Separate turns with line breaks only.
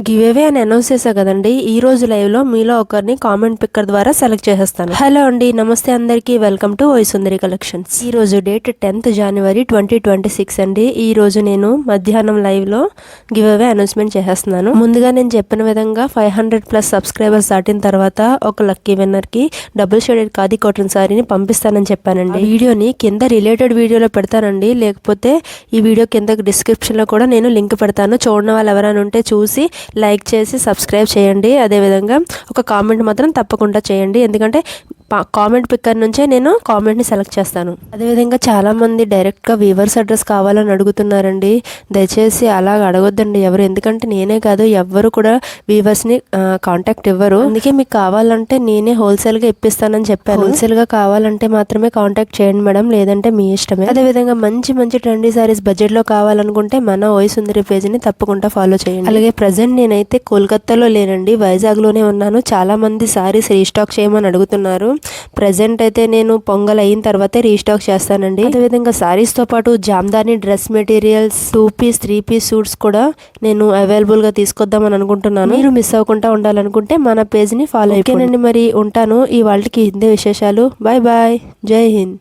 Give away అని announce చేశా కదండి. ఈ రోజు లైవ్ లో మీలో ఒకరిని కామెంట్ పిక్కర్ ద్వారా సెలెక్ట్ చేసేస్తాను. హలో అండి, నమస్తే అందరికి, వెల్కమ్ టు సుందరి కలెక్షన్స్. ఈ రోజు డేట్ 10th January 2026 అండి. ఈ రోజు నేను మధ్యాహ్నం లైవ్ లో గివ్ అవే అనౌన్స్మెంట్ చేసేస్తున్నాను. ముందుగా నేను చెప్పిన విధంగా 500+ సబ్స్క్రైబర్స్ దాటిన తర్వాత ఒక లక్కీ విన్నర్ కి డబుల్ షేడెడ్ ఖాదీ కాటన్ సారీని పంపిస్తానని చెప్పానండి. వీడియోని కింద రిలేటెడ్ వీడియోలో పెడతానండి, లేకపోతే ఈ వీడియో కింద డిస్క్రిప్షన్ లో కూడా నేను లింక్ పెడతాను. చూడని వాళ్ళు ఎవరైనా ఉంటే చూసి లైక్ చేసి సబ్స్క్రైబ్ చేయండి. అదేవిధంగా ఒక కామెంట్ మాత్రం తప్పకుండా చేయండి, ఎందుకంటే కామెంట్ పిక్కర్ నుంచే నేను కామెంట్ని సెలెక్ట్ చేస్తాను. అదేవిధంగా చాలామంది డైరెక్ట్గా వీవర్స్ అడ్రస్ కావాలని అడుగుతున్నారండి. దయచేసి అలా అడగొద్దండి ఎవరు, ఎందుకంటే నేనే కాదు ఎవ్వరు కూడా వీవర్స్ని కాంటాక్ట్ ఇవ్వరు. అందుకే మీకు కావాలంటే నేనే హోల్సేల్గా ఇప్పిస్తానని చెప్పాను. హోల్సేల్గా కావాలంటే మాత్రమే కాంటాక్ట్ చేయండి మేడం, లేదంటే మీ ఇష్టమే. అదేవిధంగా మంచి మంచి ట్రెండీ సారీస్ బడ్జెట్లో కావాలనుకుంటే మన సుందరి పేజ్ని తప్పకుండా ఫాలో చేయండి. అలాగే ప్రజెంట్ నేనైతే కోల్కతాలో లేనండి, వైజాగ్లోనే ఉన్నాను. చాలామంది సారీస్ రీస్టాక్ చేయమని అడుగుతున్నారు. ప్రజెంట్ అయితే నేను పొంగల్ అయిన తర్వాతే రీస్టాక్ చేస్తానండి. అదేవిధంగా సారీస్ తో పాటు Jamdani dress materials, 2-piece 3-piece suits కూడా నేను అవైలబుల్ గా తీసుకొద్దామని అనుకుంటున్నాను. మీరు మిస్ అవ్వకుండా ఉండాలనుకుంటే మన పేజ్ ని ఫాలో అయిపోండి. మరి ఉంటాను. ఈ వాళ్ళకి ఇంతే విశేషాలు. బాయ్ బాయ్, జై హింద్.